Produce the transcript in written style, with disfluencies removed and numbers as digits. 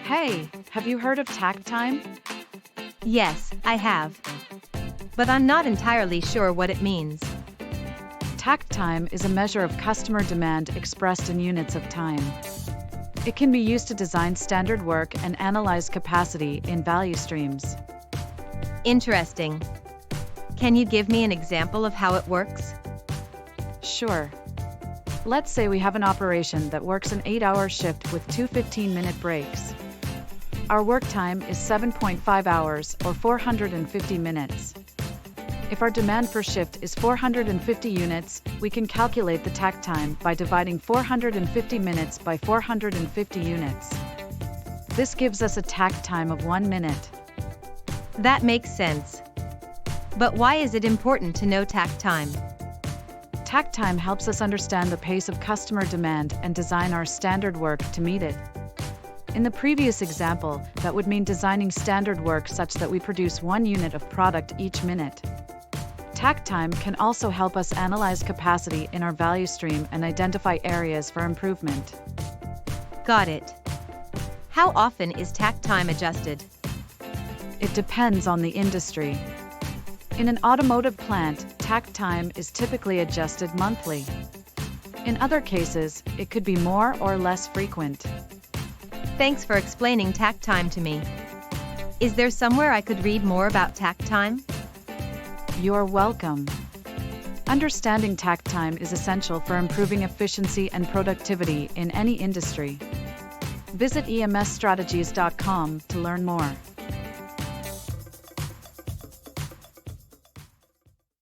Hey, have you heard of takt time? Yes, I have. But I'm not entirely sure what it means. Takt time is a measure of customer demand expressed in units of time. It can be used to design standard work and analyze capacity in value streams. Interesting. Can you give me an example of how it works? Sure. Let's say we have an operation that works an 8-hour shift with two 15-minute breaks. Our work time is 7.5 hours or 450 minutes. If our demand per shift is 450 units, we can calculate the takt time by dividing 450 minutes by 450 units. This gives us a takt time of 1 minute. That makes sense. But why is it important to know takt time? Takt time helps us understand the pace of customer demand and design our standard work to meet it. In the previous example, that would mean designing standard work such that we produce 1 unit of product each minute. Takt time can also help us analyze capacity in our value stream and identify areas for improvement. Got it. How often is takt time adjusted? It depends on the industry. In an automotive plant, takt time is typically adjusted monthly. In other cases, it could be more or less frequent. Thanks for explaining takt time to me. Is there somewhere I could read more about takt time? You're welcome. Understanding takt time is essential for improving efficiency and productivity in any industry. Visit emsstrategies.com to learn more.